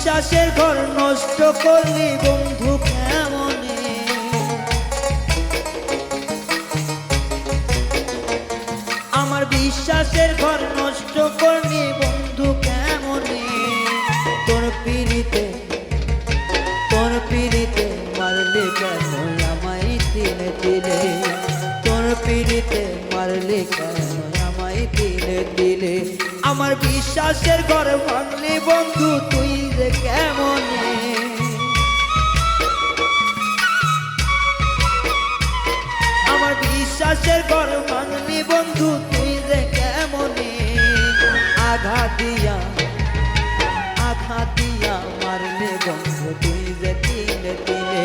বিশ্বাসের ঘর নষ্ট করলি বন্ধু কেমনে? আমার বিশ্বাসের ঘর নষ্ট করলি বন্ধু কেমনে? তোর পিড়িতে মারলি কেন আমায় তিলে তিলে? তোর পিড়িতে মারলি কেন আমায় তিলে তিলে? আমার বিশ্বাসের ঘর ভাঙলি বন্ধু তুই যে কেমনে? আমার বিশ্বাসের ঘর ভাঙলি বন্ধু তুই যে কেমনে? আঘাত দিয়া মারলে বন্ধু তুই যে তিলে তিলে।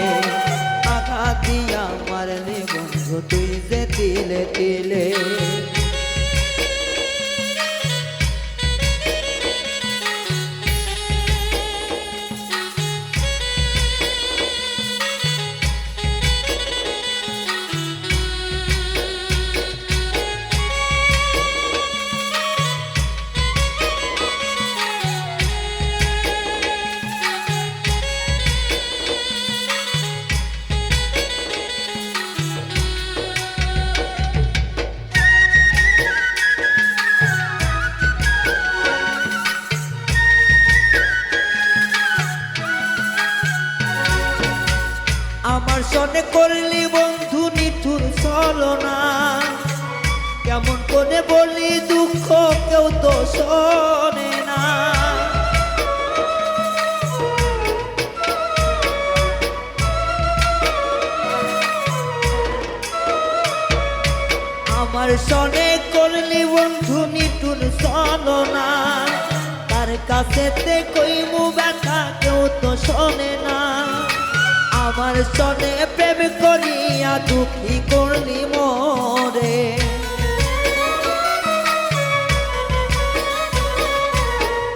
আঘাত দিয়া মারলে বন্ধু তুই যে তিলে তিলে। আমার সনে করলি বন্ধু নিঠুর ছলনা, কেমন করে বলি দুঃখ কেউ তো শোনে না। আমার সনে করলি বন্ধু নিঠুর ছলনা, তার কাছেতে কইমু ব্যথা কেউ তো শোনে না। আমার সনে প্রেম করিয়া দুঃখী করলি মোরে,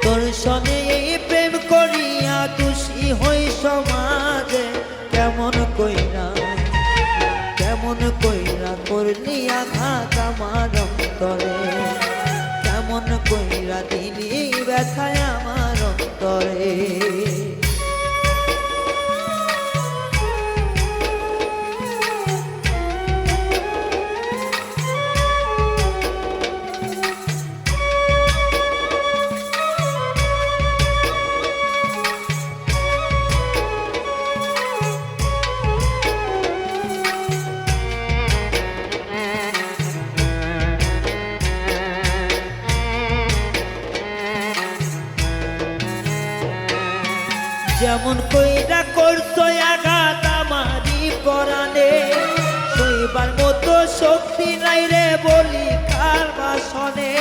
তোর সনে এই প্রেম করিয়া দোষী হই সমাজে। কেমন কইরা করলি আঘাত আমার অন্তরে? কেমন কইরা দিলি ব্যথায় আমার অন্তরে? যেমন কইরা করছো আঘাত আমারই পরাণে, সইবার মতো শক্তি নাই রে বলি কার বাসনে।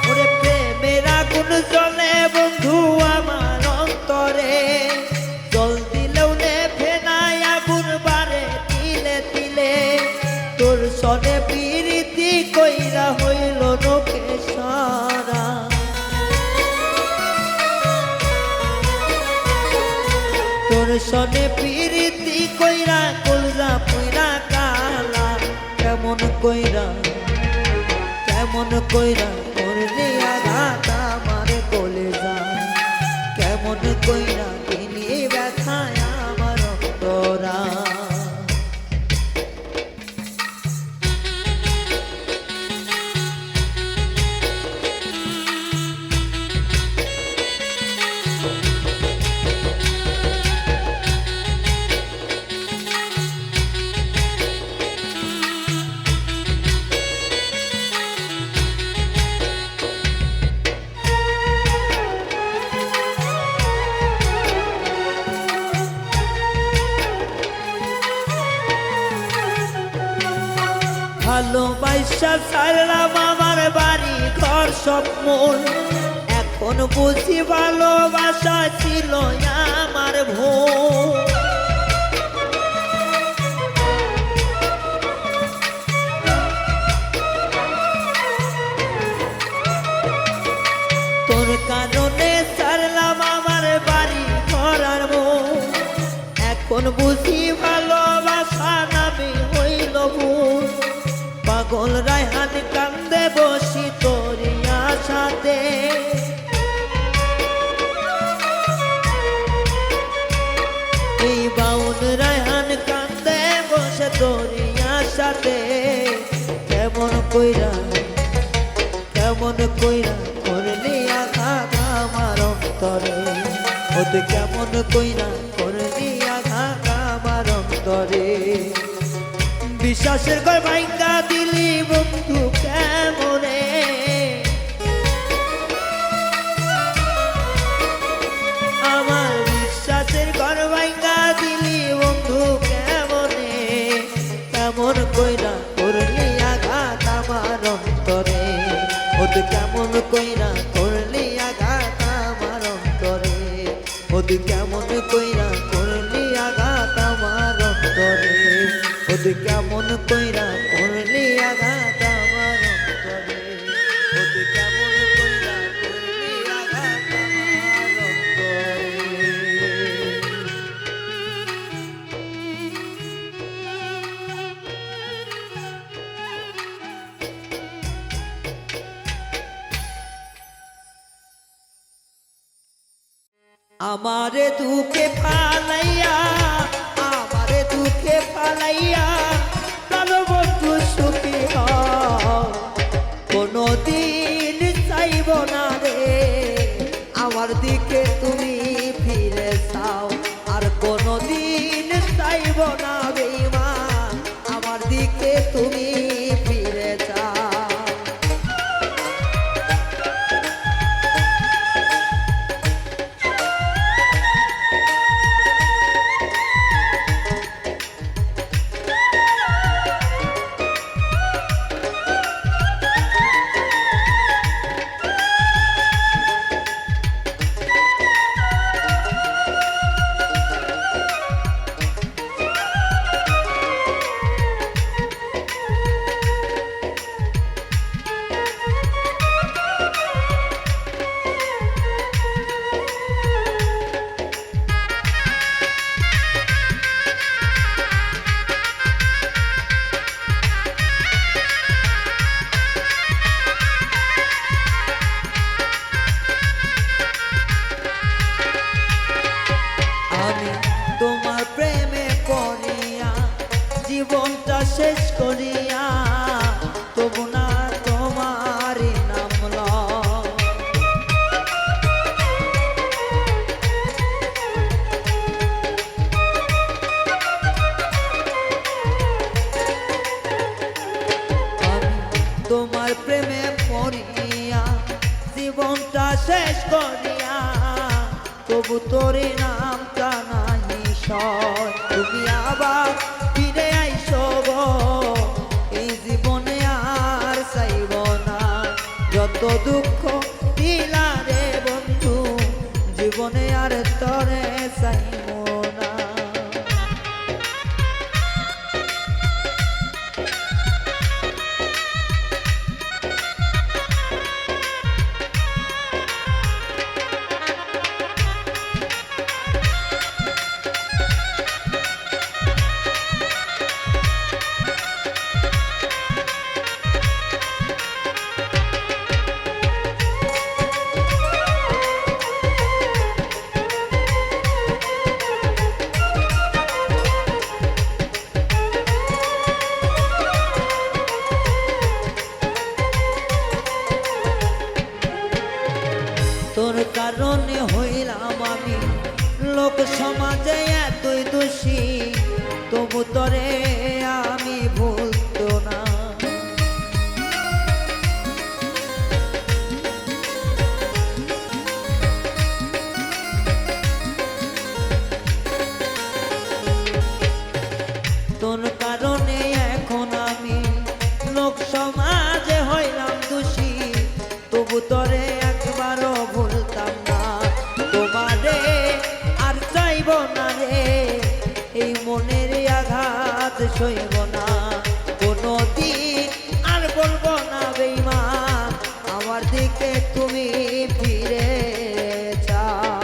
ওরে প্রেমের আগুন জ্বলে বন্ধু আমার অন্তরে, জল দিলেও নেভে নাই আগুন বাড়ে তিলে তিলে। তোর সনে প্রীতি কইরা হইল নোকে সারা, তোর সনে প্রীতি কইরা কলজা পুইরা কালা। কেমন কইরা করলি আঘাত আমার কলেজা? কেমন কইরা দিলি ব্যথায় আমার অন্তরা? ভালোবাসা ছাড়লাম আমার বাড়ি ঘর সব মন, এখন বুঝি ভালোবাসা ছিল আমার ভুল। তোর কারণে ছাড়লাম আমার বাড়ি ঘর আর মন, এখন বুঝি ভালোবাসা নামে হইল এই বাউন রায়হান কান্দে বসে তোরিয়ার সাথে কেমন কইরা করলি আঘাত আমার অন্তরে ও তুই কেমন কইরা করলি আঘাত আমার অন্তরে বিশ্বাসের ঘর ভাঙ্গা দিলি বন্ধু কেমনে আমার বিশ্বাসের ঘর ভাঙ্গা দিলি বন্ধু কেমনে কেমন কইরা করলি আঘাত আমার অন্তরে ও তুই কেমন কইরা করলি আঘাত আমার অন্তরে ও তুই কেমন কইরা করলি আঘাত আমার অন্তরে ও তুই কেমন কইরা করলি আঘাত আমার অন্তরে ও তুই কেমন কইরা করলি আঘাত আমার অন্তরে আমারে দুঃখে ফালাইয়া প্রাণ বন্ধু সুখী হও কোনদিন চাইব না রে আমার দিকে তুমি ফিরে চাও আর কোনদিন চাইব না বেঈমান আমার দিকে তুমি ফিরে চাও জীবনটা শেষ করিয়া তবু না তোমার নাম লয় তোমার প্রেমে পড়িয়া জীবনটা শেষ করিয়া তবু তোর নামটা নাহি সয় তুমি আবার ফিরে আইসো গো এই জীবনে আর চাইব না যত দুঃখ দিলা রে বন্ধু জীবনে আর তরে চাইব না তোর কারণে হইলাম আমি লোক সমাজে এতই দোষী তবু তোরে আমি ভুলতো না তোর কারণে এখন আমি লোক সমাজে হইলাম দোষী তবু তোরে একবারও ভুলতাম না তোমারে আর চাইব না রে এই মনের আঘাত সইব না কোনো দিন আর বলবো না বেঈমান আমার দিকে তুমি ফিরে যাও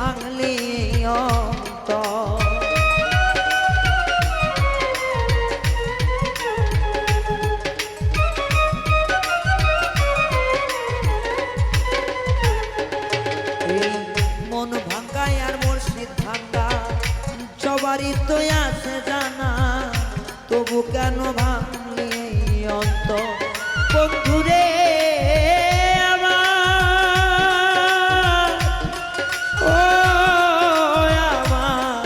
ভাঙলি অন্তর। এই মন ভাঙ্গায় আর মুর্শিদ ভাঙ্গা সবারই তো আছে জানা, তবু কেন ভাঙলি এই অন্তর? বন্ধুরে আমার, ও আমার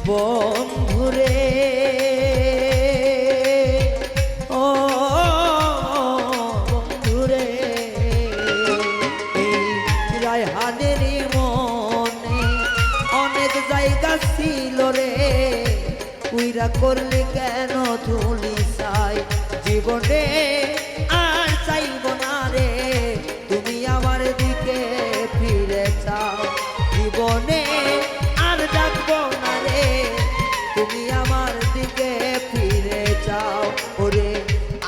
বন্ধুরে, ও বন্ধুরে, এই রায়হানেরই মনে অনেক জায়গা ছিল রে, উইরা করলে কেন ধুলি চাই জীবনে আর চাইব না রে, তুমি আমার দিকে ফিরে চাও জীবনে আর ডাকবো না রে, তুমি আমার দিকে ফিরে চাও। ওরে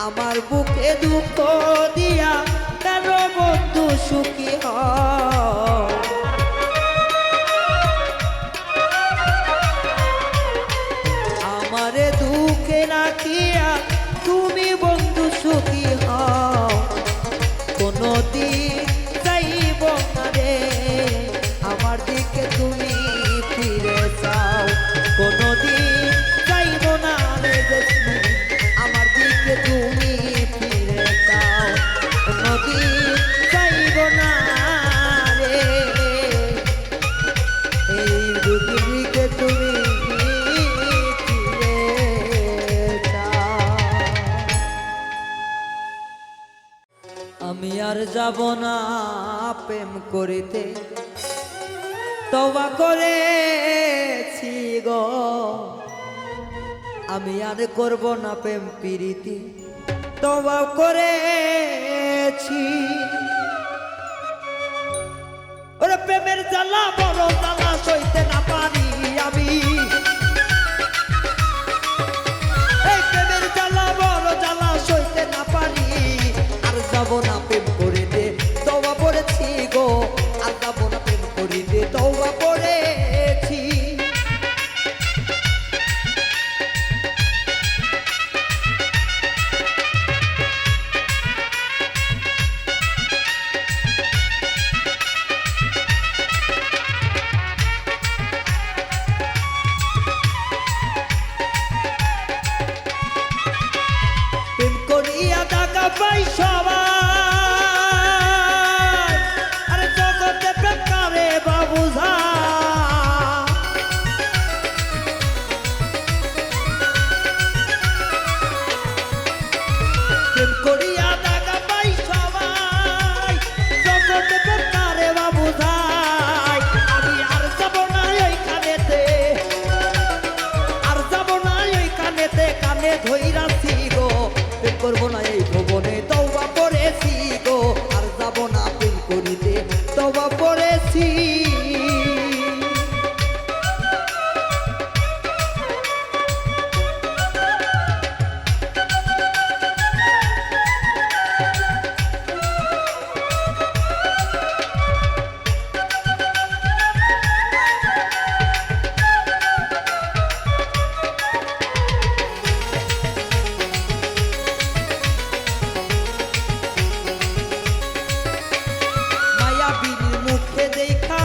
আমার বুকে দুঃখ দিয়া কেন বন্ধু সুখী হয়, আমারে দুঃখে রাখিয়া তুমি বন্ধু সুখী হও, কোনদিন যাইব না রে আমার দিকে তুমি ফিরে চাও, কোনদিন যাইব না রে আমার দিকে তুমি ফিরে চাও, কোনদিন যাইব না রে এই দিকে তুমি আমি আর যাব না প্রেম করিতে, তওবা করেছি গো, আমি আর করব না প্রেম প্রীতি, তওবা করেছি। ওরে প্রেমের জ্বালা বড় জ্বালা সইতে না পারি আমি, এই প্রেমের জ্বালা বড় জ্বালা সইতে না পারি, আর যাব না প্রেম করিতে তওবা করেছি গো, আর যাব না প্রেম করিতে তওবা করেছি। প্রেম করিয়া টাকা পাই সবাই, আরে জগতে প্রেম করে বাবুঝা, প্রেম করিয়া টাকা পাই সবাই, জগতে প্রেম করে বাবুঝাই, আমি আর যাব না ওই কানেতে, আর যাব না ওই কানেতে, কানে ধইরাছি গো, প্রেম করবো না এই ভুবনে তওবা করেছি গো, আর যাব না প্রেম করিতে তওবা করেছি। মায়াবীর মুখে দেখা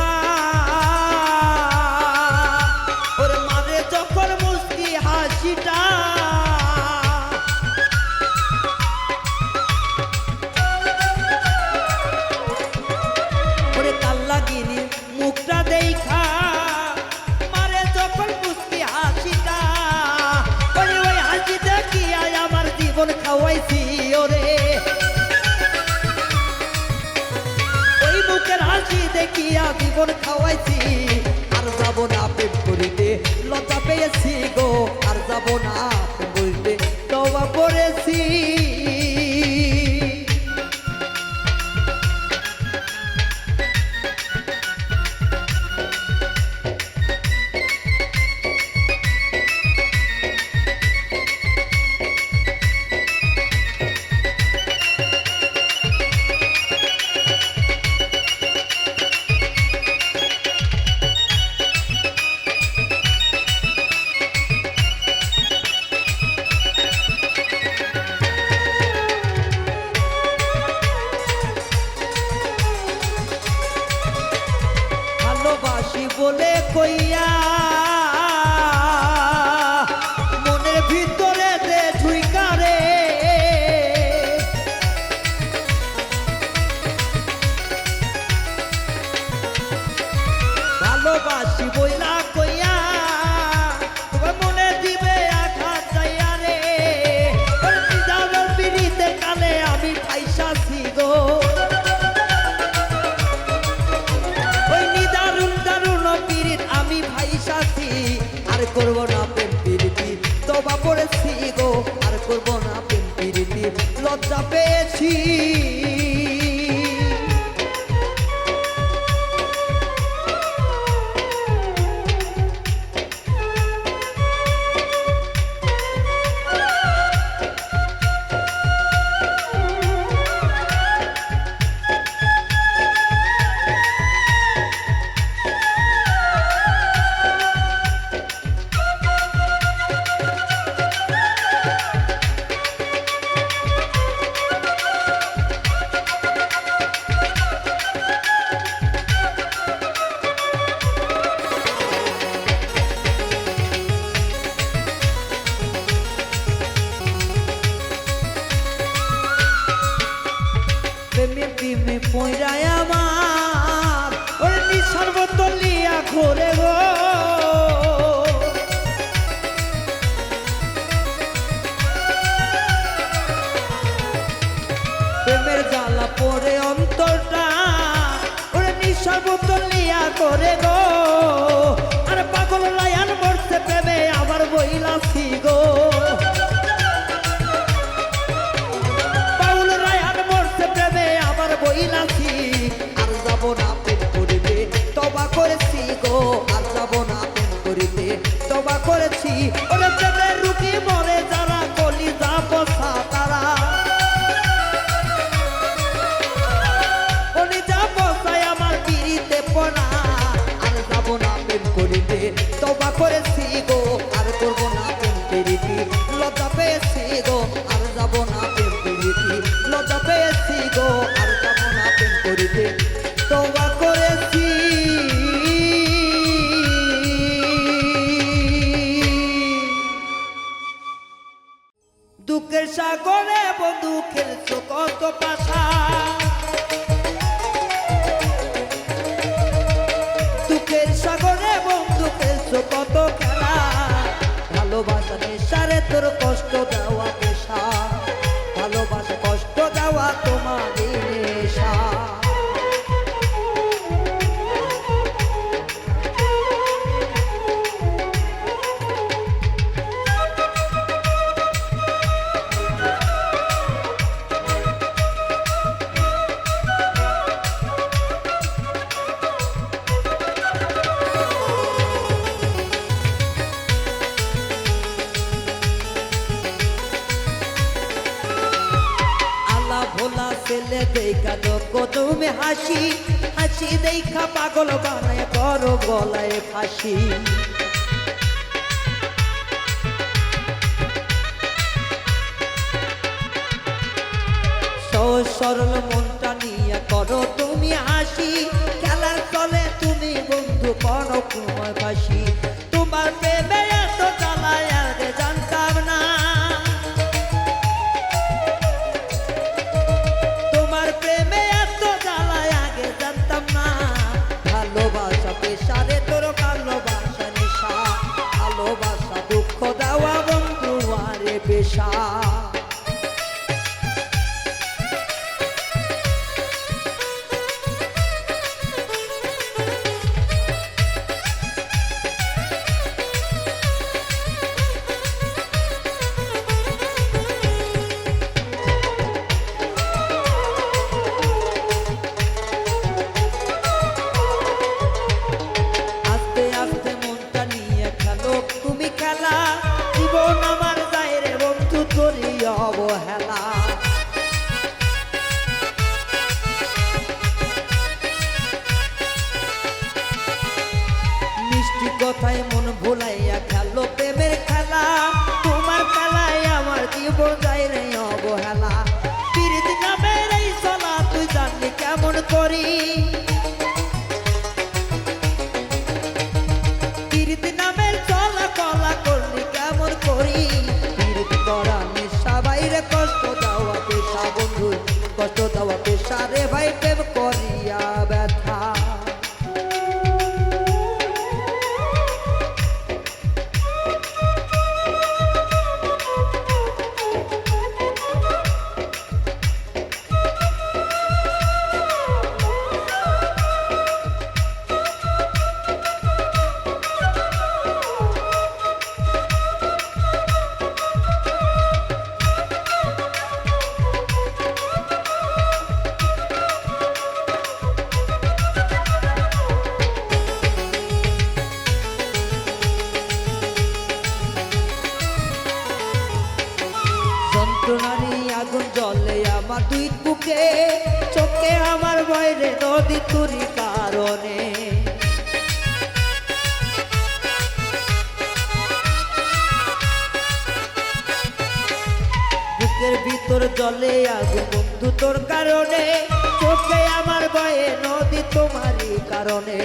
ওর মারে যখন মুস্কি হাসিটা, ওরে কাল লাগিনি মুখটা দেখা মারে যখন মুস্কি হাসিটা, ওরে ওই হাসি দেখিয়া আমার জীবন খাওয়াইছি ওরে, ওই মুখের হাসি দেখিয়া জীবন খাওয়াইছি, আর যাব না প্রেম করিতে লজ্জা পেয়েছি গো, আর যাব না প্রেম করিতে তওবা করেছি। বলে কইয়া মনের ভিতরে দে ঝুইকারে ভালোবাসি বইলা কইয়া তোমার মনে দিবে আঘাত যাইয়া রে যাওয়ার পিড়িতে কালে আমি ফাইসাছি গো ওই নিদারুণ দারুণ পিড়িত আমি ফাইসাছি আর করব না প্রেম পিড়িতি তবা পড়েছি গো আর করব না প্রেম পিড়িতি লজ্জা পেয়েছি প্রেমে পয়রায় আমার ওরে নিশার বোতল লিয়া ঘোরে গো প্রেমের জ্বালা পরে অন্তরটা ওরে নিশার বোতল লিয়া ঘোরে গো আর পাগল লায়ান মরছে প্রেমে আবার বইলাছি গো বইলাছি আর যাব না প্রেম করিতে তবা করেছি গো আর যাব না প্রেম করিতে তবা করেছি ওরে প্রেমের রুটি মরে যারা কলি যাব তারা কলি যাব আমার পিড়িতে পড়া আর যাব না প্রেম করিতে তবা করেছি গো আর করব না প্রেম পিড়িতি লজ্জা পেয়েছি গো আর যাব না প্রেম পিড়িতি লজ্জা পেয়েছি গো আর যাব না প্রেম করিতে তওবা করেছি দুঃখের সাগরে বন্ধু খেলছো কত পাশা দুঃখের সাগরে বন্ধু খেলছো কত খেলা ভালোবাসা নেশারে তোর কষ্ট দেওয়া পেশা ভালোবাসা কষ্ট দেওয়া তোমার নেশা ভোলা ছেলে দেখা দেখো তুমি হাসি হাসি দেখা পাগল বানায় করো গলায় ফাঁসি সহজ সরল মনটা নিয়ে করো তুমি হাসি খেলার চলে তুমি বন্ধু করো তোমার ফাঁসি তোমার প্রেমে এত জ্বালায় আগে জানতাম না ভালোবাসা পেশারে তোর ভালোবাসা নেশা ভালোবাসা দুঃখ দেওয়া বন্ধু আরে পেশা অবহেলা মিষ্টি কথায় মন ভুলাইয়া খেলো প্রেমের খেলা তোমার খেলায় আমার জীবন যায় রে অবহেলা পিরিতি নামের এই চলা তুই জানলি কেমন করি দুই বুকে চোখে আমার বাইরে নদী তুরি কারণে বুকের ভিতর জলে আগুন বন্ধু তোর কারণে চোখে আমার বয়ে নদী তোমারই কারণে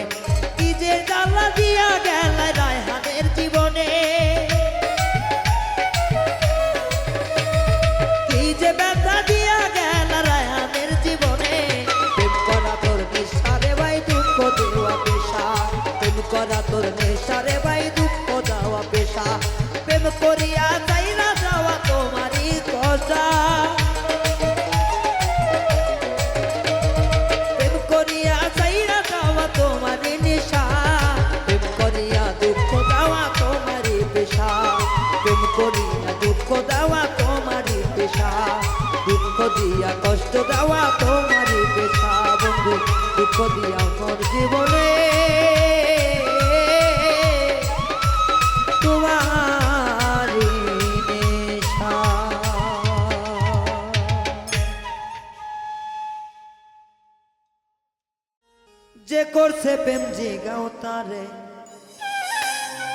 কি যে জ্বালা দিয়া গেল রায়হানের জীবনে কি যে ব্যথা দিয়া গেল রায়হানের জীবনে প্রেম করা তোর নেশারে ভাই দুঃখ দেওয়া পেশা প্রেম করা তোর নেশারে ভাই দুঃখ দেওয়া পেশা প্রেম করিয়া যাই না যাওয়া তোমারই কথা প্রেম করিয়া যাই না যাওয়া তোমারই নেশা প্রেম করিয়া দুঃখ দেওয়া তোমারই পেশা প্রেম করিয়া দুঃখ দেওয়া তোমারই পেশা দুঃখ দিয়া কষ্ট দেওয়া তোমারই পেশা বন্ধু দুঃখ দিয়া মোর জীবনে তোমারই নেশা। যে করছে প্রেম জিগাও তারে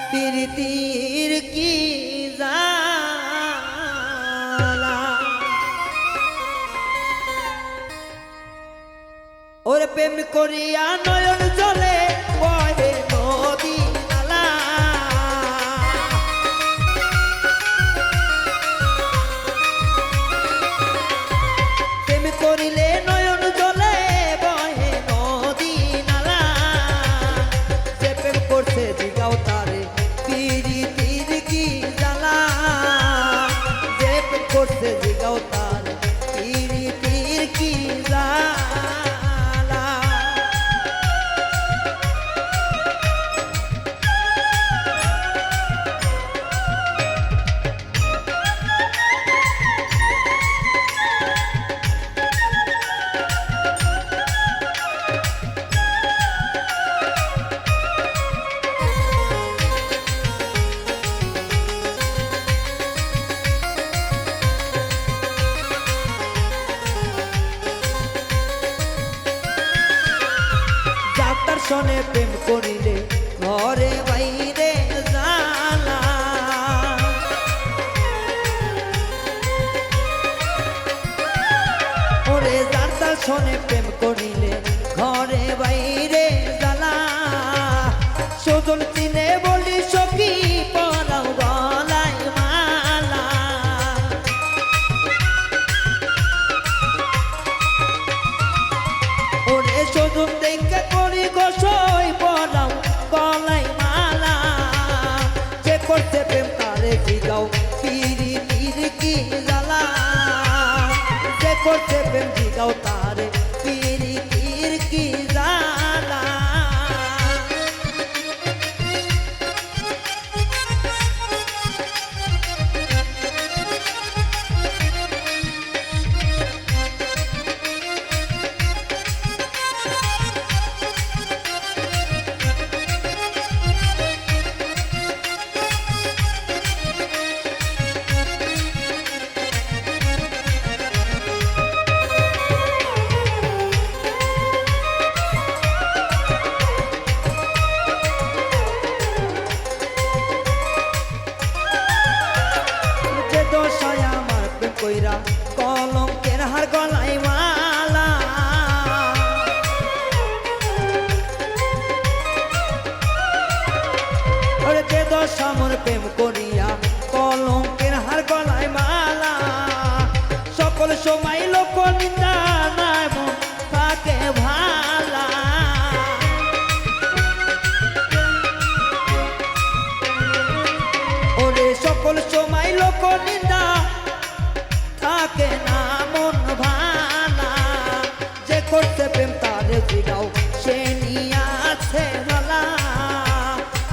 প্রীতির কি জালা ওরে প্রেম করিয়া নয়ন জলে বহে নদী নালা প্রেম করিলে নয়ন জলে বহে নদী নালা যে প্রেম করছে জিগাও তারে প্রীতির কি জালা যে প্রেম করছে জিগাও তারে প্রীতির কি জালা যাত্রার সনে প্রেম করিলে ঘরে বাইরে জালা ওরে যাত্রার সনে প্রেম করিলে ঘরে বাইরে জালা সজল চিনে বলি সখী পরাও গলায় মালা ওরে সজল দেখে করি গোসই পরাও গলায় মালা যে করছে প্রেম তারে জিগাও প্রীতির কি জালা যে করছে প্রেম জিগাও তারে প্রীতির কি জালা যে দশায় আমার প্রেম কইরা কলঙ্কের হার গলায় মালা ওরে যে দশা আমার প্রেম করিয়া কলঙ্কের হার গলায় মালা সকল সময় লোক নিন্দা নাই মন থাকে ভালা ওরে সকল সময় লোক নিন্দা থাকে না মন ভালা যে করছে প্রেম তারে জিগাও সে নিয়ে আছে ভালা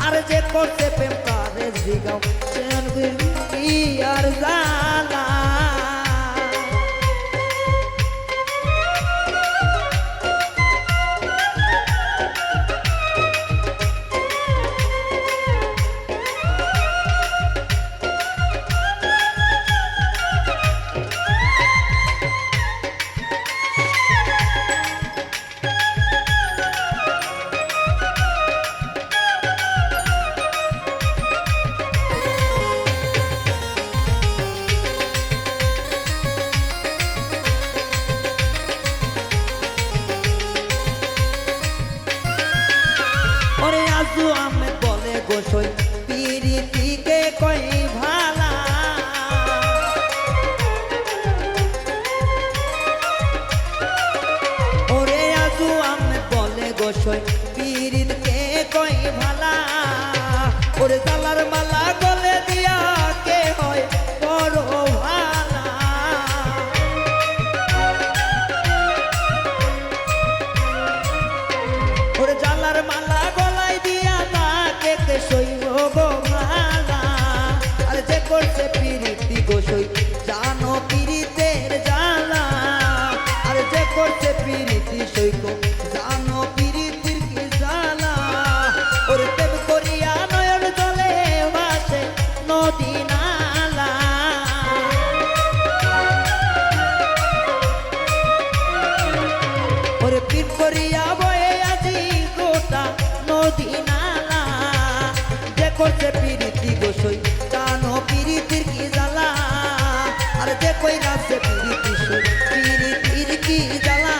আর যে করছে প্রেম তারে জিগাও সে কি আর জালা গোসই পিরিতিকে কই ভালা ওরে আজু আমি বলে গোসই পিরিতকে কই ভালা ওরে জালার মালা গলে দিয়া কে হয় বড় ভালা ওরে জালার মালা গলায় দিয়া তাকে কে সইব গো মালা আর যে করছে পিরিতি গোসই জানো পিরিতের জ্বালা আর যে করছে পিরিতি সইব জানো পিরিতির কি জ্বালা ওরে প্রেম করিয়া নয়ন জলে ভাসে নদী নালা ওরে প্রেম করিয়া বয়ে আজি গোটা নদী নালা যে করছে পিরিতি গোসই জানো পিরিতির কি জ্বালা আর যে কই রাখছে পিরিতি সই পিরিতির কি জ্বালা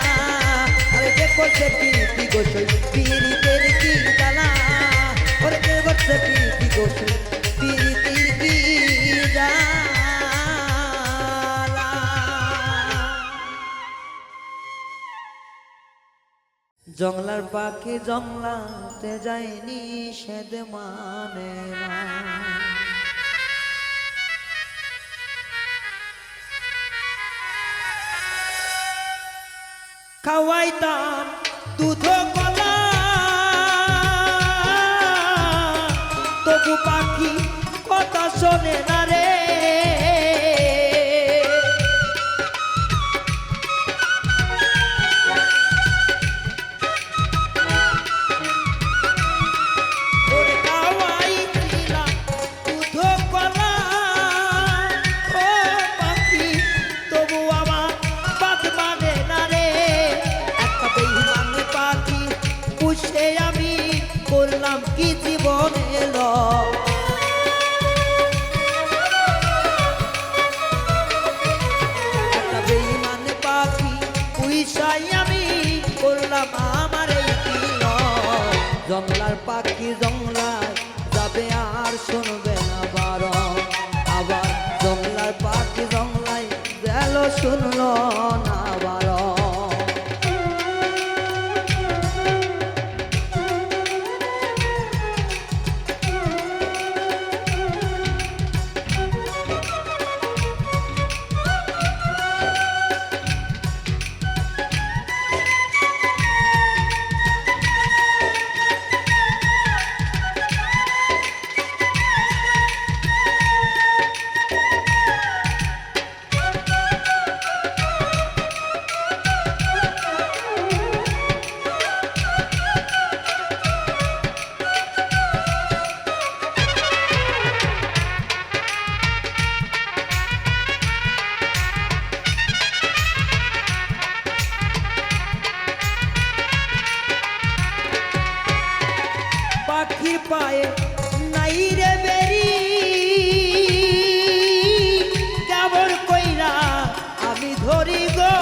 আর যে করছে পিরিতি গোসই পিরিতের কি জ্বালা ওরে যে করছে পিরিতি গোসই পিরিতির কি জ্বালা জংলার পাখি জংলাতে যায়নি সেদ মানে না খাওয়াইতাম দুধ কলা তবু পাখি কথা শোনে না রে ওরে খাওয়াইছিলাম দুধ কলা ও পাখি তবু আমার বাদ মানে না রে একটা বেঈমান পাখি পুষে আমি করলাম কি জীবনে একটা বেঈমান পাখি পুষাই আমি করলাম আমার এই কি জংলার পাখি জংলায় যাবে আর শুনবে না বারণ আবার জংলার পাখি জংলায় গেল শুনলো না বারণ পাখির পায়ে নাই রে বেরি কেমন কইরা আমি ধরি গো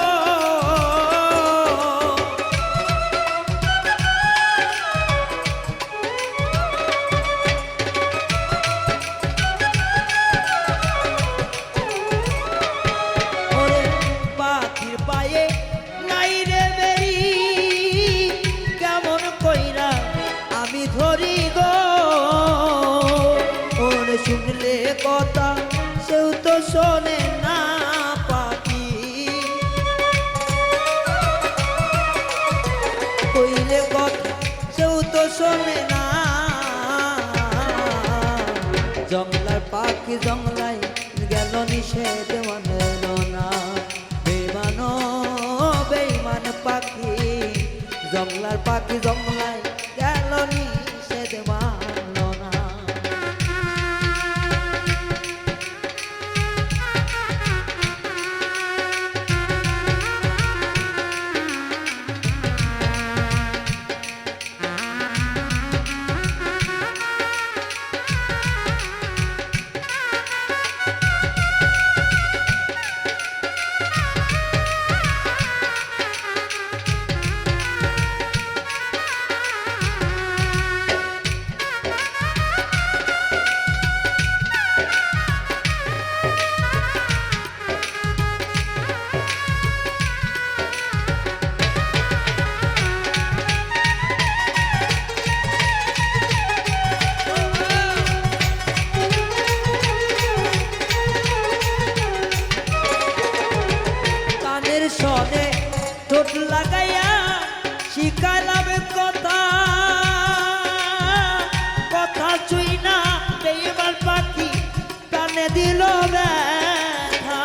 ওরে পাখির পায়ে নাই রে বেরি কেমন কইরা আমি ধরি গো ওরে শুনলে কথা সেও তো শোনে না পাখি কইলে কথা সেও তো শোনে না জংলার পাখি জংলায় গেল নিষেধ মানল না বেমান বেঈমান পাখি জংলার পাখি জংলায় গেল নিষেধ মানল না দিল ব্যথা।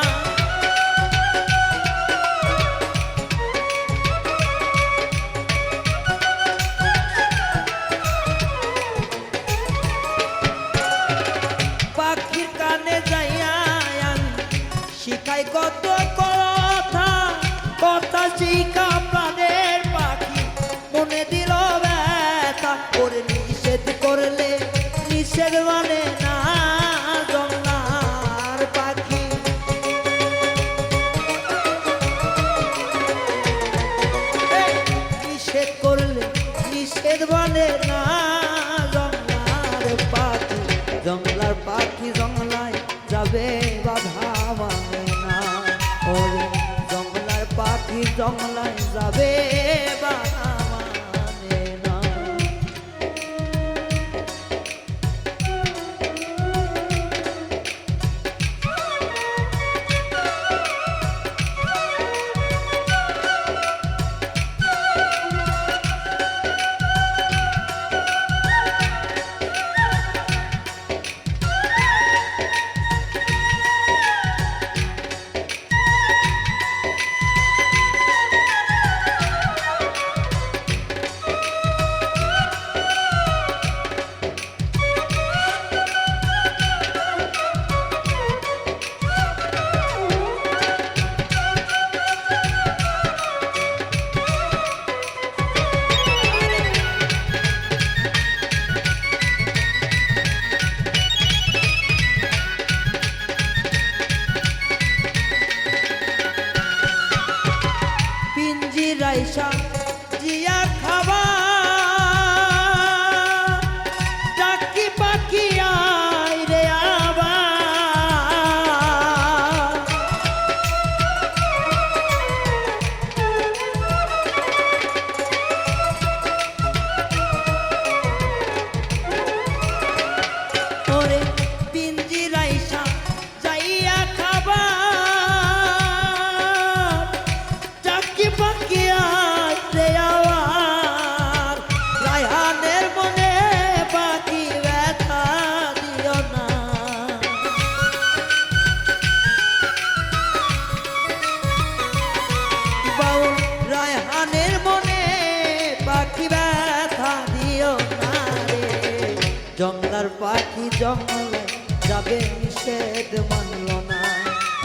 পাখির কানে যাইয়া আমি শিখাই কত কথা, কথা শিখা প্রাণের পাখি মনে দিল ব্যথা। ওরে নিষেধ করলে নিষেধ মানে না জংলার পাখি। নিষেধ করলে নিষেধ মানে না জংলার পাখি। জংলার পাখি জংলায় যাবে বাধা মানে না। ওরে জংলার পাখি জংলায় যাবে বাধা মানে না। পিঞ্জিরাইসা জিয়া খাবা ডাকি পাখি আয় রে আবার। ওরে পিঞ্জিরাইসা যাইয়া খাবা ডাকি পাখি আয় রে আবার। রায়হানের মনে পাখি ব্যথা দিও না। বাউল রায়হানের মনে পাখি ব্যথা দিও না রে। জংলার পাখি জঙ্গলে যাবে নিষেধ মানল না।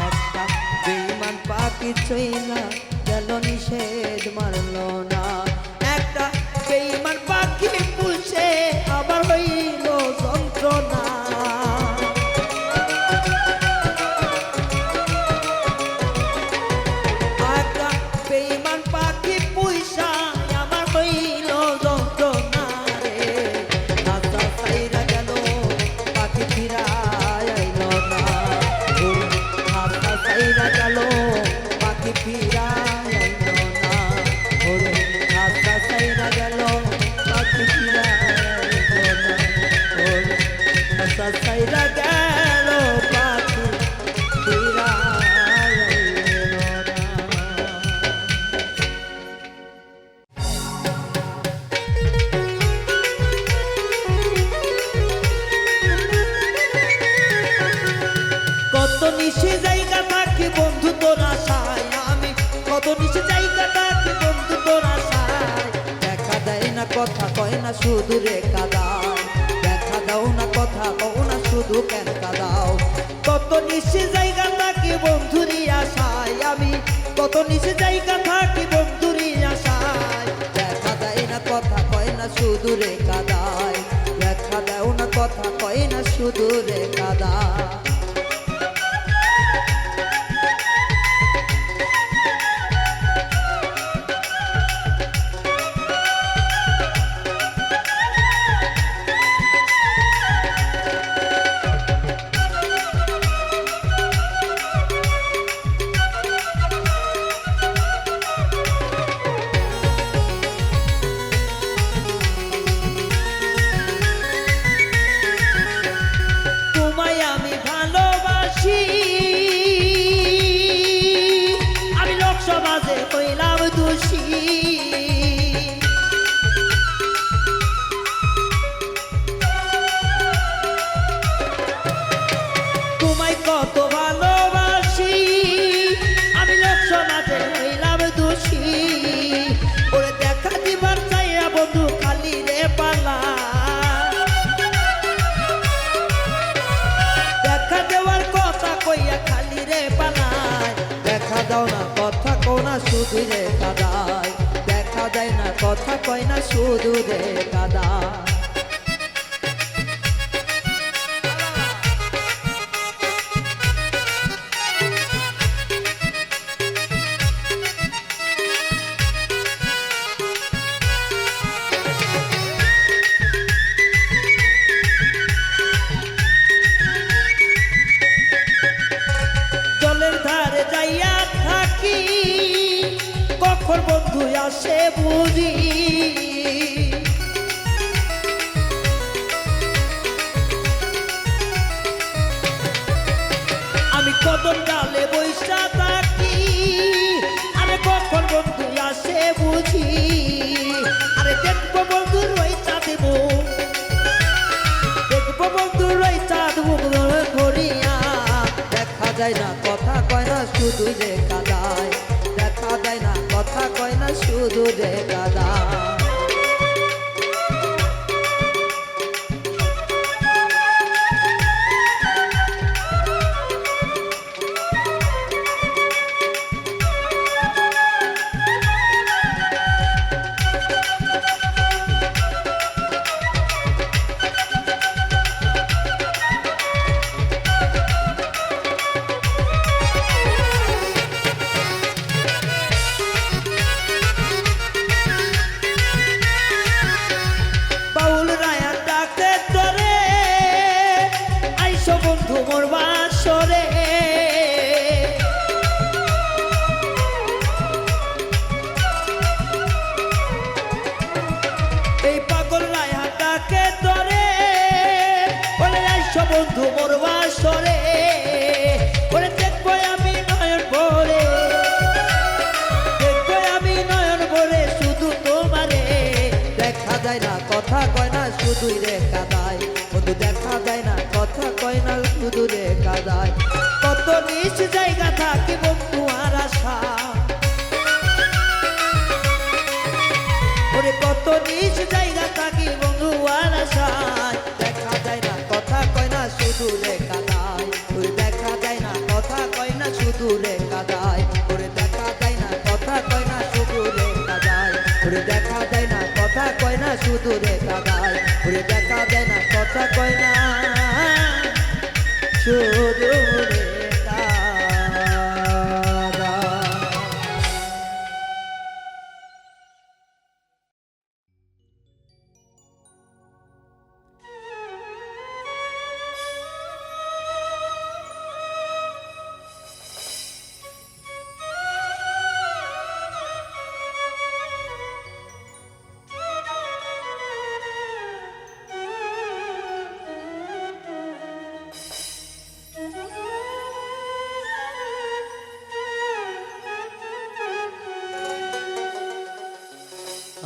একটা বেঈমান পাখি চইলা গেল নিষেধ মারল না। একটা বেঈমান পাখি পুষে আবার হইল যন্ত্রণা। একটা বেঈমান পাখি পুষা আমার হইল যন্ত্রণা রে। আশা ছাইরা গেল পাখি ফিরায় আইল না। আশা ছাইরা গেল পাখি ফিরায় আইল না। ওরে আশা ছাইরা গেল পাখি ফিরায় আইল না। ওরে আশা ছাইরা গেল পাখি ফিরায় আইল না। কত নিশে জায়গা থাকি বন্ধু তোর আশায় আমি, কত নিশে জায়গা থাকি বন্ধু তোর আশায়। দেখা দেয় না কথা কয় না শুধু রে কাদাও, দেখা দাও না কথা কও না শুধু কেন কাদাও। কত নিশে জায়গা থাকি বন্ধুরি আশায় আমি, কত নিশে জায়গা থাকি বন্ধুরি আশায়। দেখা দেয় না কথা কয় না শুধু রে কাদায়, দেখা দাও না কথা কয় না শুধু রে কাদা। তোমায় আমি ভাই কাদায়, দেখা যায় না কথা কয় না শুধু রে কাদায়। জলের ধারে যাইয়া থাকি কখন বন্ধু আসে বুঝি, আমি কদম ডালে বৈশা থাকি, আরে কখন বন্ধু আসে বুঝি, আরে দেখবো বন্ধুর ওই চাঁদ মুখ, দেখবো বন্ধুর ওই চাঁদ মুখ ধরিয়া, দেখা যায় না কথা কয় না শুধু রে কাদায়, দেখা যায় না কথা কয় না শুধু রে কাদায়। বন্ধু মোর বাসরে এই পাগল রায়হাটাকে ধরে বলে আইসো বন্ধু মোর বাসরে, বলে দেখবো আমি নয়ন ভরে, দেখবো আমি নয়ন ভরে শুধু তোমারে, দেখা যায় না কথা কয় না শুধুই রে কাদায়, বন্ধু দেখা যায় না কথা কয় না শুধু রে কাদায়। কত নিচ জায়গা থাকি বন্ধু আর আশা, ওরে কত নিচ জায়গা থাকি বন্ধু আর আশায়, দেখা যায় না কথা কয় না শুধু রে কাদায়, ওরে দেখা যায় না কথা কয় না শুধু রে কাদায়, ওরে দেখা যায় না কথা কয় না শুধু রে কাদায়, ওরে দেখা যায় না কথা কয় না শুধু রে কাদায়, ওরে দেখা যায় না কথা কয় না শুধু রে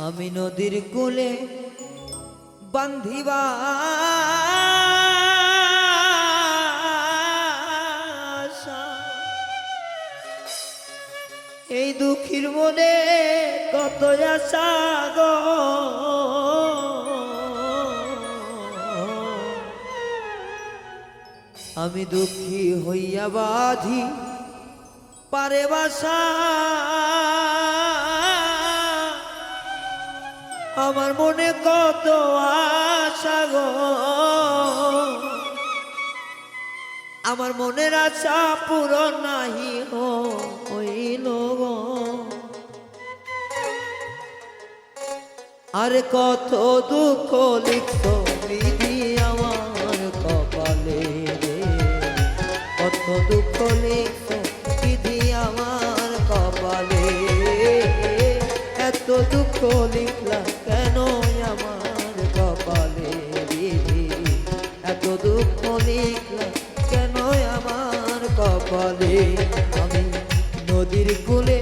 আমি নদীর কূলে বান্ধিবা এই দুঃখীর মনে কত আশা গো, আমি দুঃখী হইয়া বাঁধি পারে বাসা, আমার মনে কত আশা গো, আমার মনের আশা পূরণ নাহি হইল গো, আরে কত দুঃখ লিখত বিধি আমার কপালে রে, কত দুঃখ লিখত বিধি আমার কপালে, এত দুঃখ লিখলা কেন আমার কপালে বিধি, এত দুঃখ লিখলা কেন আমার কপালে, আমি নদীর কূলে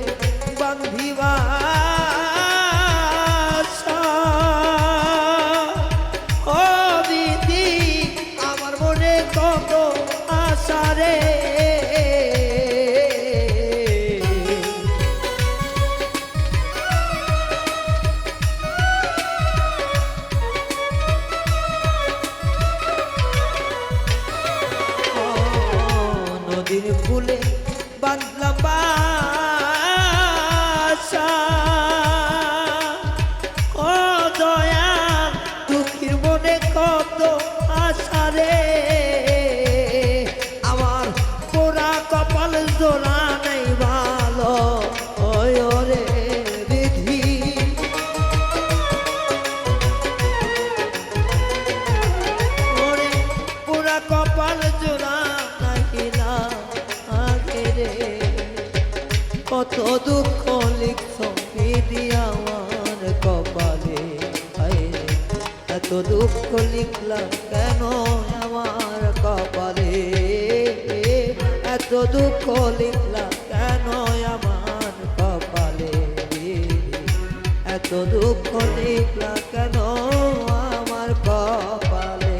বান্ধিবা ও বিধি, আমার মনে কত আশা রে, নদীর কূলে বাঁধলাম বাসা, কত দুঃখ লিখছ বিধি আমার কপালে, হায়রে এত দুঃখ লিখলা কেন আমার কপালে, এত দুঃখ লিখলা কেন আমার কপালে, এত দুঃখ লিখলা কেন আমার কপালে।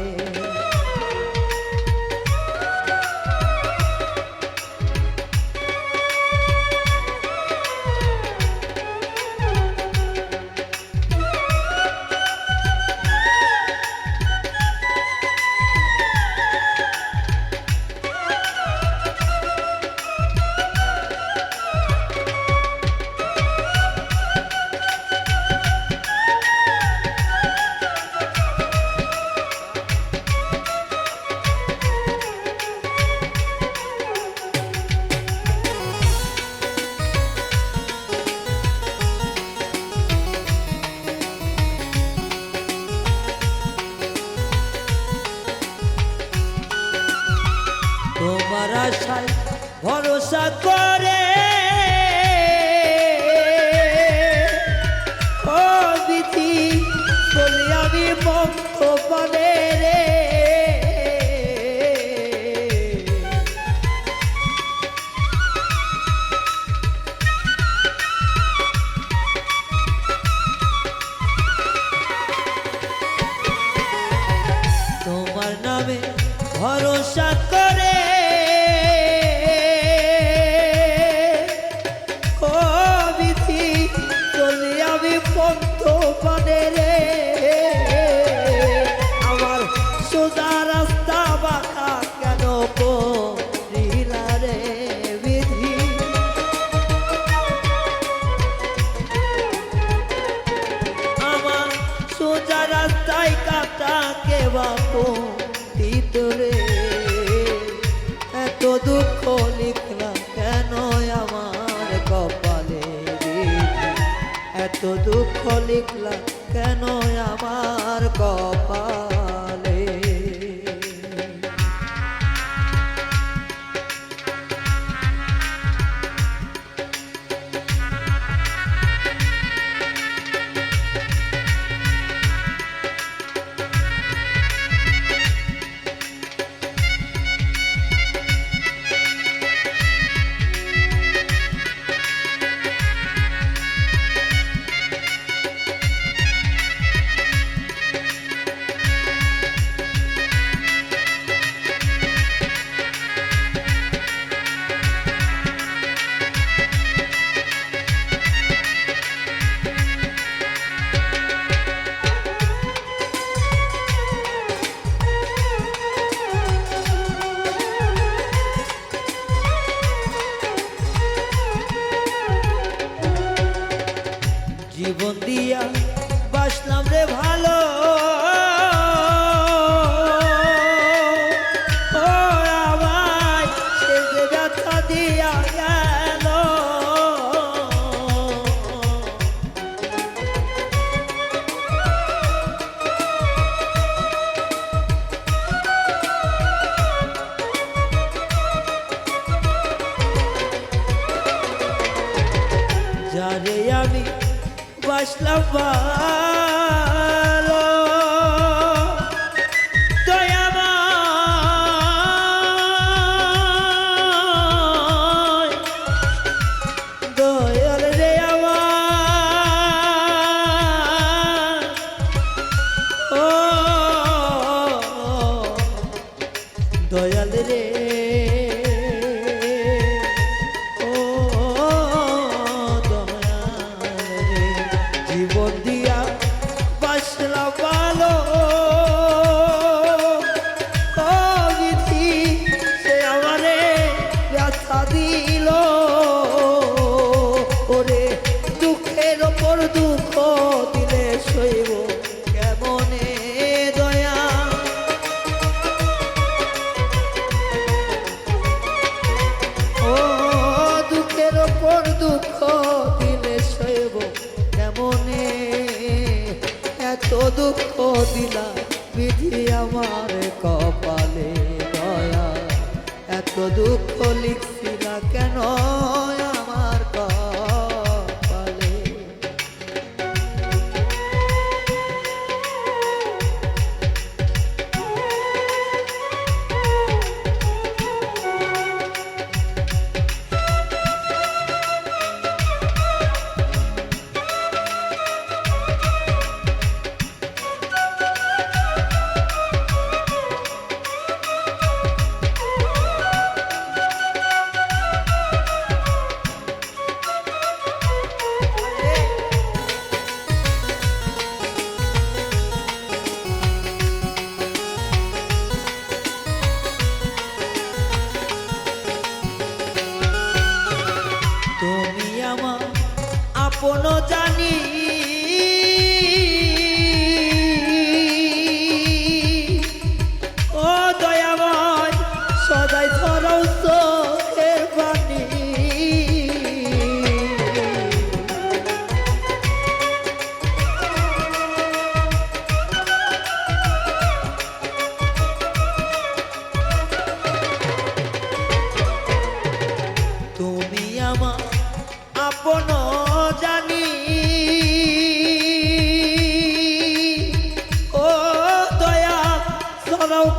তোমার আশায় ভরসা করে ও বিধি চলি আমি মুক্ত পানে রে, তোমার নামে ভরসা করে ও বিধি চলি আমি পন্থ পানে রে, আমার সোজা রাস্তা বাঁকা কেন করিলা রে বিধি, আমার সোজা রাস্তায় কাটা কে বাপু ভিতরে, এত দুঃখ লিখলা কেন আমার কপালে, এত দুঃখ লিখলা কেন আমার কপালে। জীবন দিয়া বাসলাম রে ভালো ও আমায় সে যে ব্যথা দিয়া গেল, যারে আমি বাসলাম ভালো দয়াময়, দয়াল রে আমার ও দয়াল রে জীবন দিয়া বাসলাম ভালো ও বিধি সে আমারে ব্যথা দিল, ওরে দুঃখের ওপর দুঃখ দিলে সইব কেমনে দয়া, ও দুঃখের ওপর দুঃখ দিলে সইব কেমনে, এত দুঃখ দিলা বিধি আমার কপালে দয়া, এত দুঃখ লিখছিলা কেন আমার কপালে।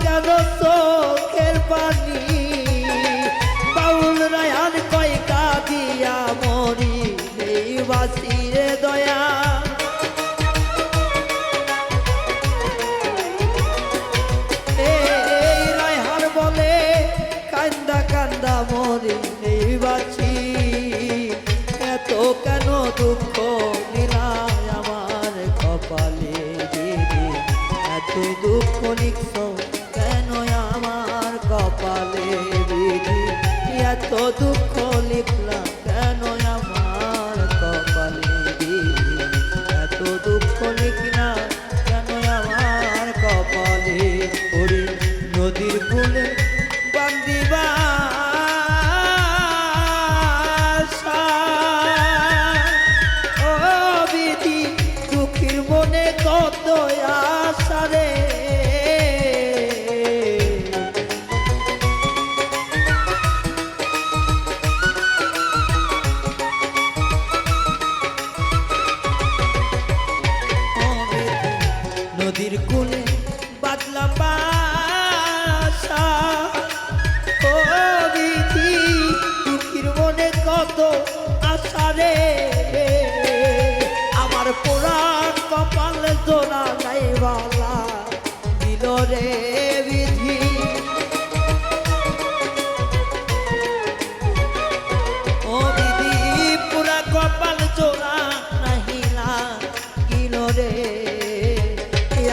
কেন চোখের পানি বাউল রায়ান কয় কাঁদিয়া মরি এই বাসিরে দয়া এই রায়হান বলে কান্দা কান্দা মরি এই বাসি এত কেন দুঃখ দিলাই আমার কপালে দিদি এত দুঃখ লিখছ কেন আমার কপালে দিদি এত দুঃখ লিখলাম কেন আমার কপালে দিদি এত দুঃখ লিখলাম কেন আমার কপালে ওরে নদীর কূলে বান্দিবা ও বিধি দুঃখীর মনে কত আশা রে নদীর কূলে বাদলাম বাসা ও বিধি দুঃখীর মনে কত আশা রে আমার পোড়া কপাল জোড়া গাইবালা দিল রে বিধি ও বিধি পোড়া কপাল জোড়া নাহিলা গিল রে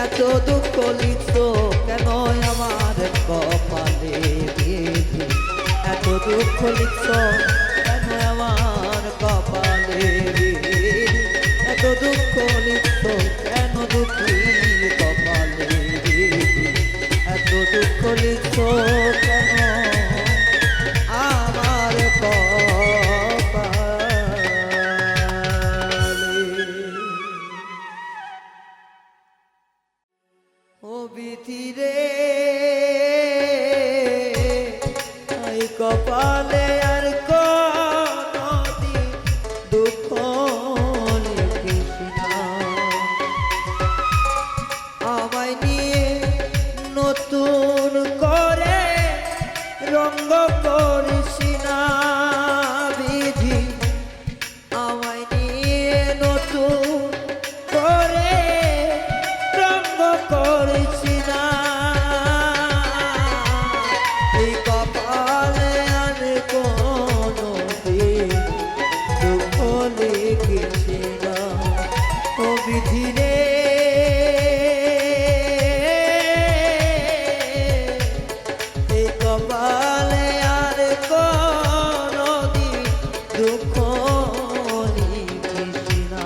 এত দুঃখ লিখছ কেন আমার কপালে বিধি এত দুঃখ লিখছ কেন আমার কপালে বিধি এত দুঃখ লিখছ কেন দুঃখী কপালে বিধি এত দুঃখ লিখছ কেন আমার ও বিধি রে এই কপালে আর কোনদিন দুঃখ লিখিস না আমায় নিয়ে নতুন করে রঙ্গ করিস না বিধি আমায় নিয়ে নতুন করে রঙ্গ করিস না এই কপালে আর কোনো দিন দুঃখ লিখিস না ও বিধি রে এই কপালে আর কোনো দিন দুঃখ লিখিস না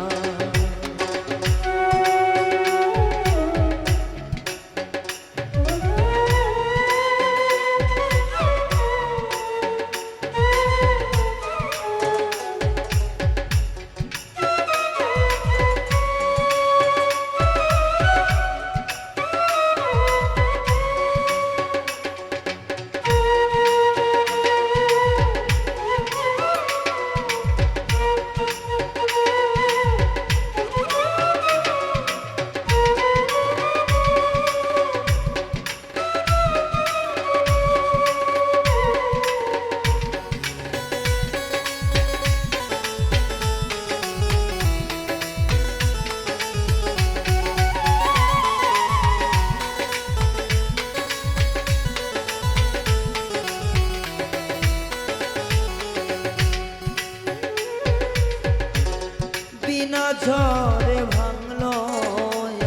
বিনা ঝড়ে ভাঙলো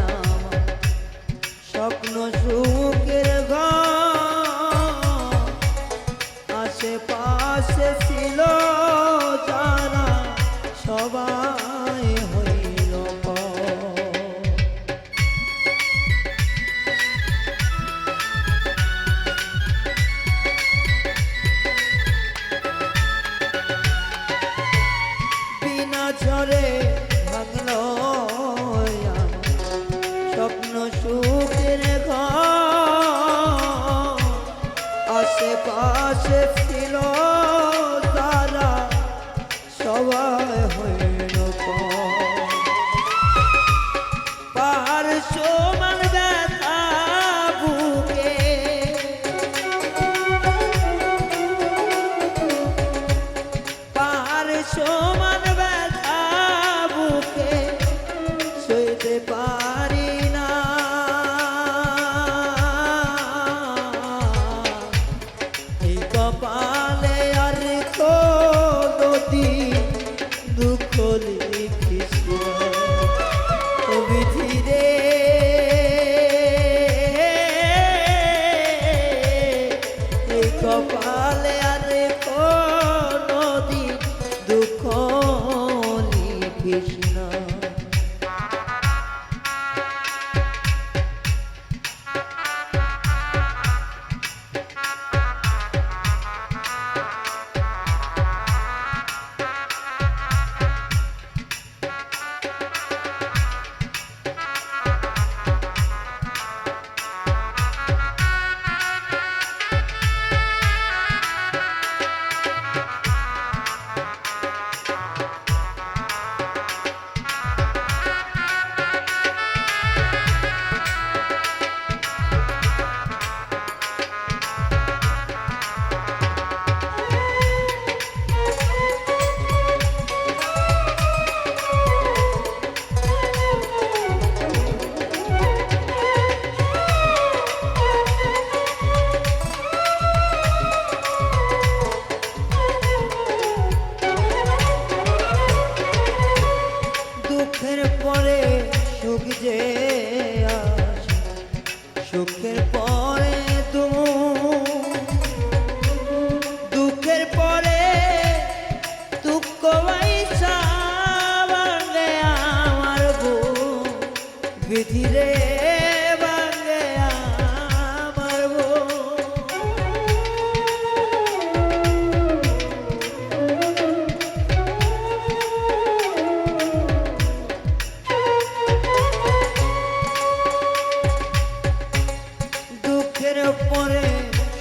আমার স্বপ্ন সুখের ঘর আশেপাশে ছিল যারা সবাই হইল পর বিনা ঝড়ে ভাঙলো আমার স্বপ্ন সুখের ঘর আশেপাশে ছিল তারা সবাই হইল পাহাড় সমান ব্যথা বুকে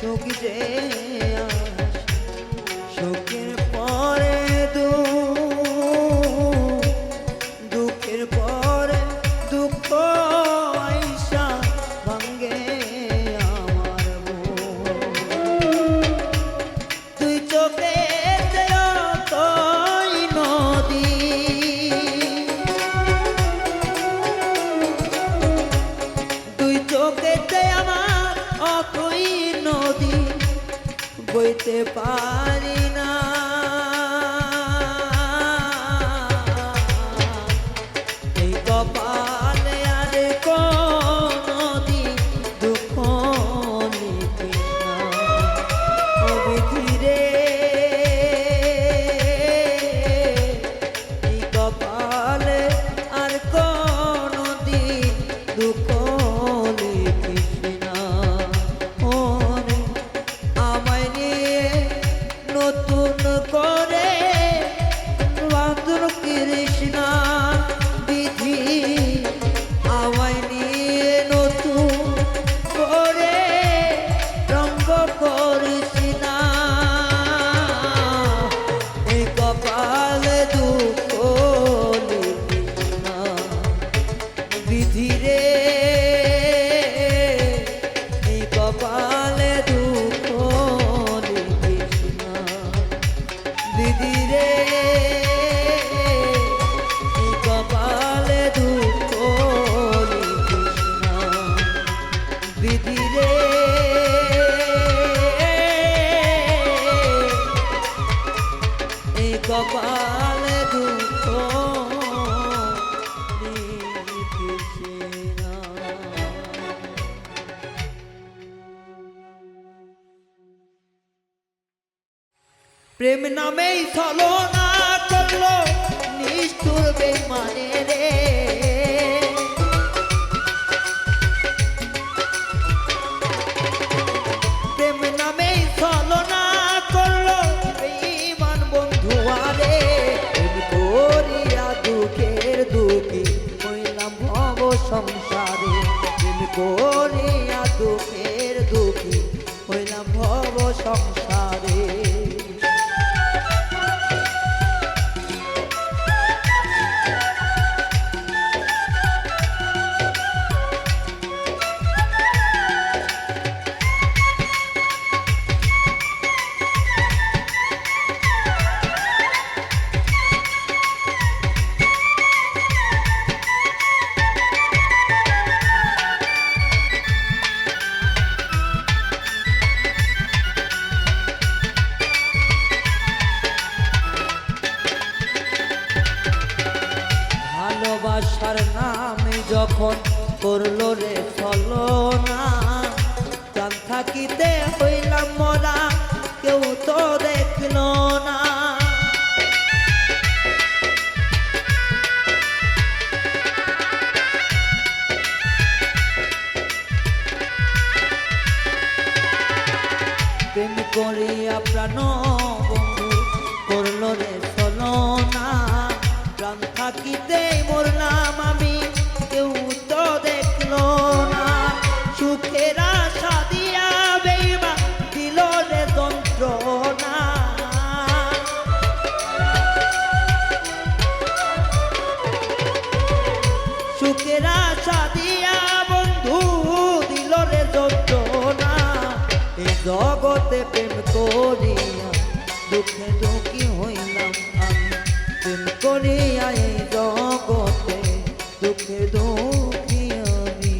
সুখ যে সুখের পরে দুঃখের পরে দুঃখ আইসা ভাঙ্গে আমার তুই চোখে নদী তুই চোখেতে আমার অতই নদী বইতে পারি না এই কপালে আর কোনদিন দুঃখ নিতে না ধীরে এই কপালে আর কোনদিন দুঃখ লিখিস না ওরে আমায় নিয়ে নতুন করে বাঁধন কৃষ্ণা বিধি আমায় নিয়ে নতুন করে রঙ্গ করিস না এই কপালে দুঃখ লিখিস না বিধি রে এই কপালে দুঃখ লিখিস না দিদি রে এই কপালে দুঃখ লিখিস না দিদি রে এই কপালে দুঃখ লিখিস না প্রেম নামেই ছলনা করলো নিষ্ঠুর বেঈমানে রে প্রেম নামেই ছলনা করলো বেঈমান বন্ধু আরে প্রেম করিয়া দুঃখের দুঃখী হইলাম ভব সংসারে প্রেম করিয়া দুঃখের দুঃখী হইলাম ভব সংসারে ভালোবাসার নামে যখন করলো রে ছলনা প্রাণ থাকিতে হইলাম মরা কেউ তো দেখলো না প্রেম করিয়া প্রাণ বন্ধু করলো রে ছলনা প্রাণ থাকিতে মরলাম আমি কেউ তো দেখলো না সুখের আশা দিয়া বেঈমান দিল রে যন্ত্রণা সুখের আশা দিয়া বন্ধু দিল রে যন্ত্রণা এই জগতে প্রেম করিয়া দুঃখে দুঃখী হইলাম আমি প্রেম করিয়া এই জগতে দুঃখে দুঃখী আমি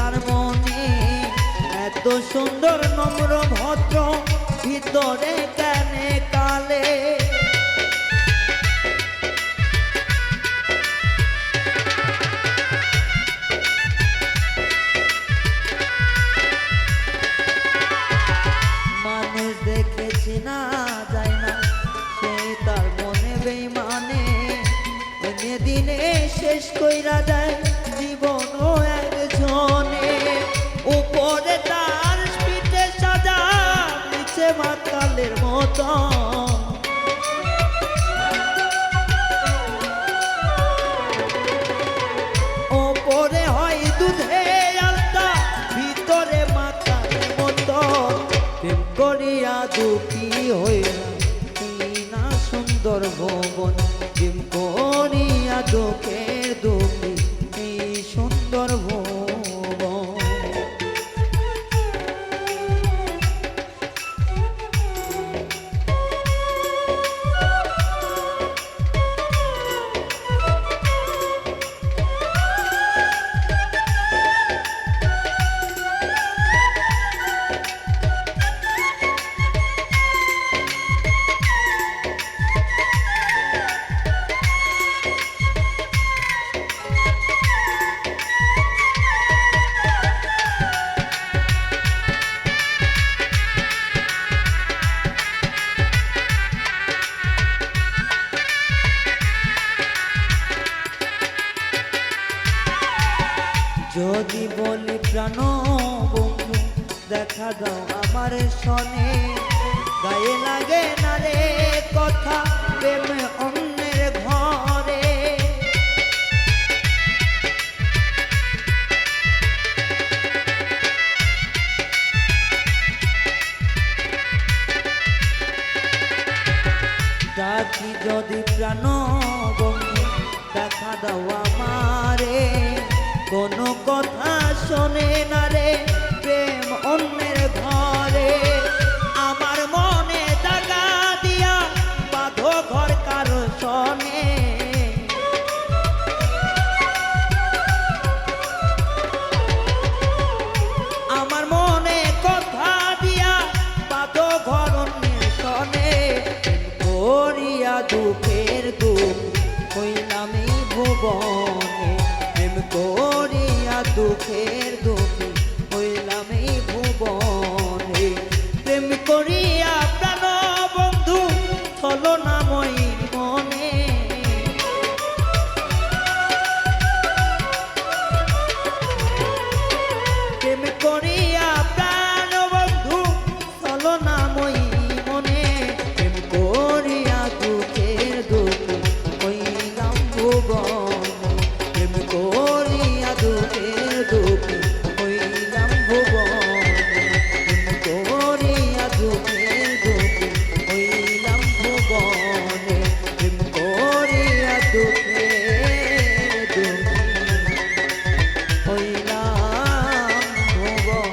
তার মনে এত সুন্দর নম্র ভদ্র ভিতরে কেনে কালে মানুষ দেখেছি না যায় না সে তার মনে বেইমানে এনে দিনে শেষ কইরা দেয় জীবনও একজনে উপরে তার পিঠে সাজা নিচে মাতালের মতো ওপরে হয় দুধে আলতা ভিতরে মাতালের মতো প্রেম করিয়া দুঃখী হইয়া না সুন্দর ভবন প্রেম করিয়া দুঃখের দুঃখী এই সুন্দর ভবন যদি বলি প্রাণ বন্ধু দেখা দাও আমার সনে গায়ে লাগে না রে কথা প্রেম অন্যের ঘরে ডাকি যদি প্রাণ বন্ধু দেখা দাও আমারে কোনো কথা শোনে না রে প্রেম অন্যের ঘরে আমার মনে দাগা দিয়া বাঁধো ঘর কারো শোনে আমার মনে কথা দিয়া বাঁধো ঘর অন্যের শোনে করিয়া দুঃখের দুঃখ হইলাম ভুবনে প্রেম করিয়া দুঃখের দুঃখী হইলাম ভুবনে প্রেম করিয়া প্রাণ বন্ধু ছলনাময়ী মনে প্রেম করিয়া প্রাণ বন্ধু ছলনাময়ী মনে প্রেম করিয়া দুঃখের দুঃখী হইলাম ভুবনে প্রেম করিয়া দুঃখের দুঃখী হইলাম ভুবনে প্রেম করিয়া দুঃখের দুঃখী হইলাম ভুবনে প্রেম করিয়া দুঃখের দুঃখী হইলাম ভুবনে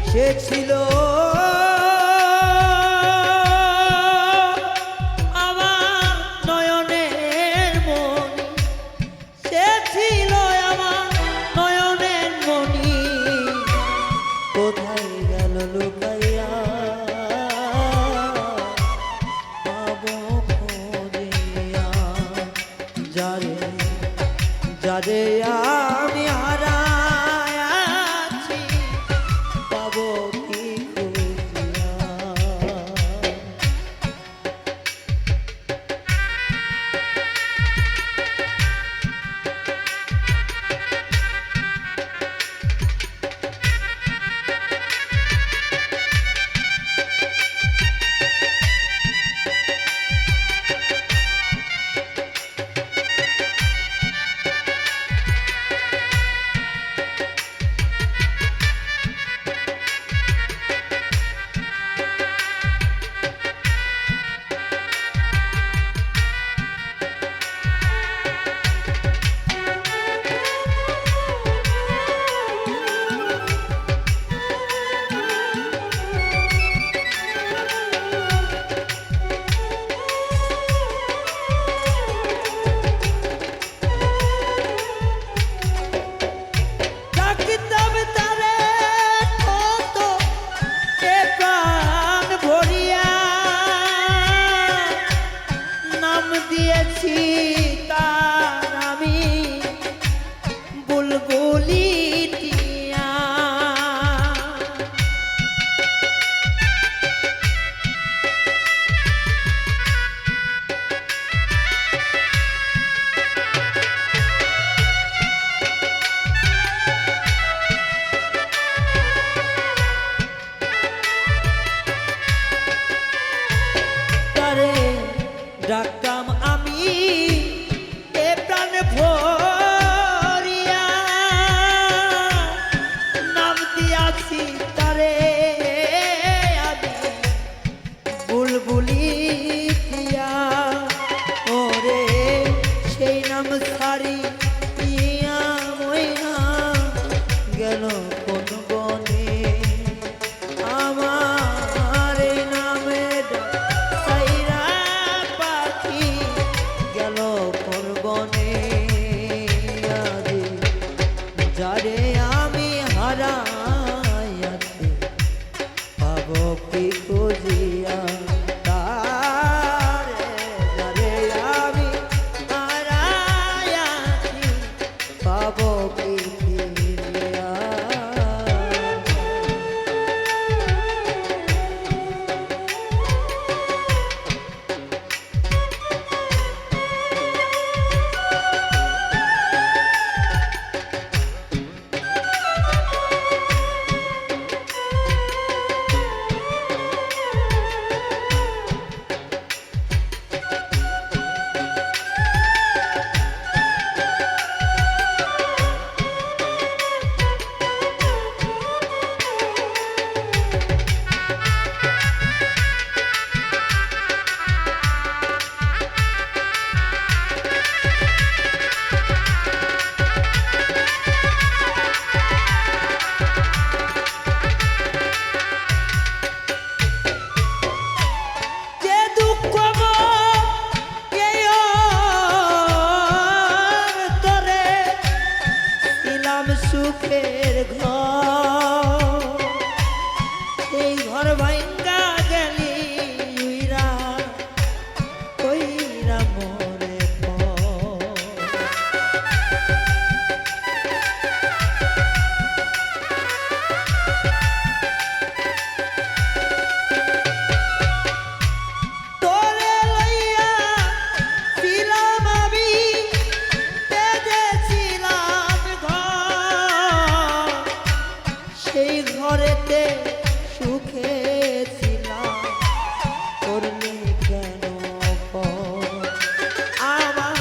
সে ছিল আমার নয়নের মণি সে ছিল আমার নয়নের মণি কোথায় গেল লুকাইয়া পাবো খোঁজিয়া যারে যারে আমি হারায় আছি পাবো কি যারে আমি হারাইয়াছি পাবো কি খুঁজিয়া তারে, যারে আমি হারাইয়াছি পাবো কি ফিরিয়া। সুখের ঘর এই ঘর ভাঙ্গা গেলি উইরা কইরা মরে তোরে লইয়া ছিলাম আমি বেঁধেছিলাম ঘর, সেই ঘরেতে সুখে ছিলাম করলি কেন পর? আমার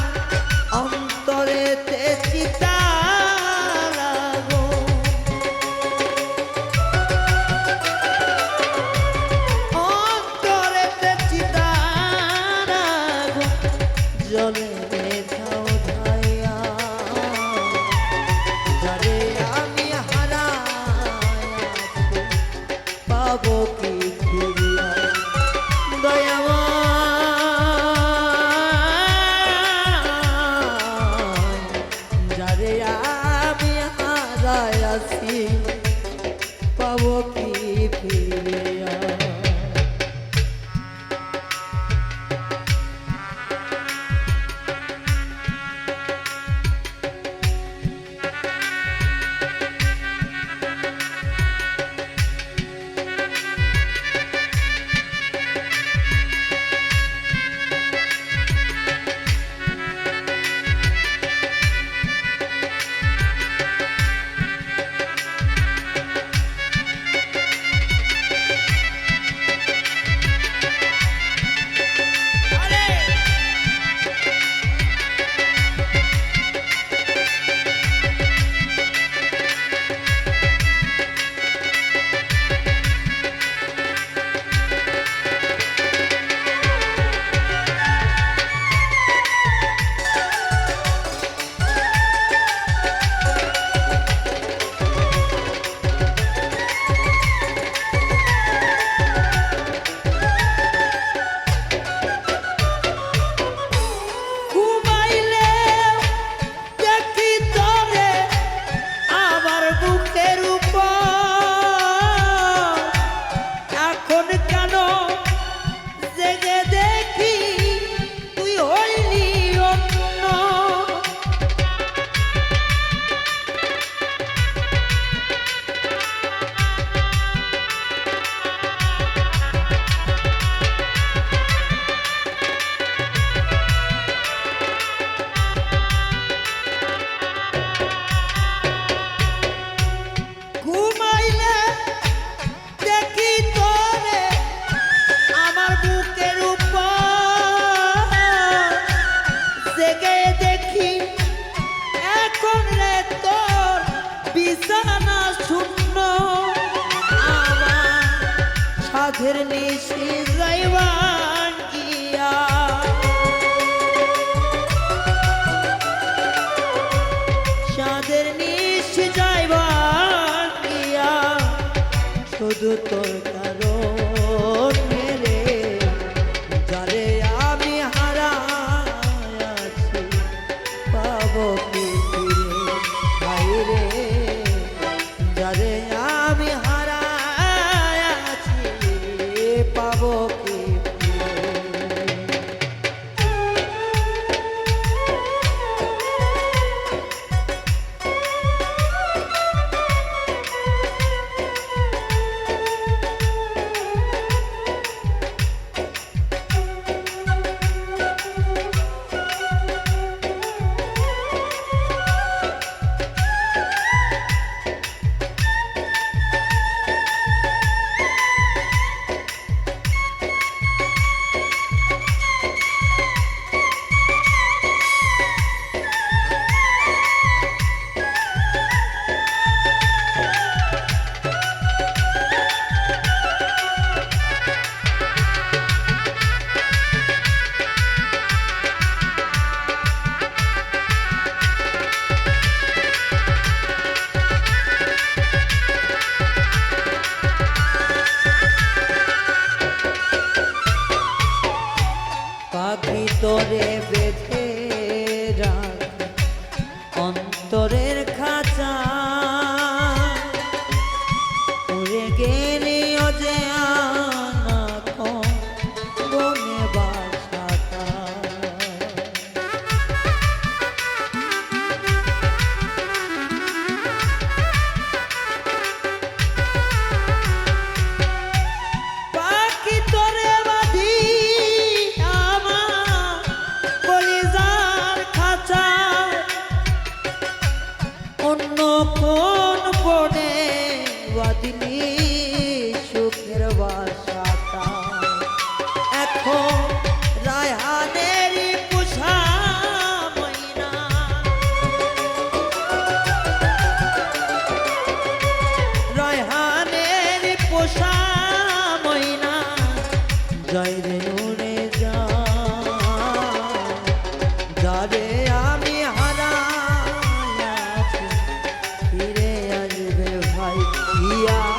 অন্তরেতে চিতা লাগো, অন্তরেতে চিতা লাগো জলে ধাও ধাইয়া, যারে আমি হারাইয়াছি পাবো কি ফিরিয়া। দয়াময় যারে আমি হারাইয়াছি পাবো কি ফিরিয়া। সাধের নিশি যাইবান গিয়া, সাধের নিশি যাইবান গিয়া শুধু তোর কারণ রে, যারে আমি হারাইয়াছি পাবো কি ফিরে, হায় রে। তখন বনে বাদিনী সুখের বাসাটা এখন রায়হানের পোষা ময়না রায়হানের পোষা ময়না যাই রে উড়ে যা যারে আমি হারাইয়াছি ফিরে আসবে ভাই ইয়া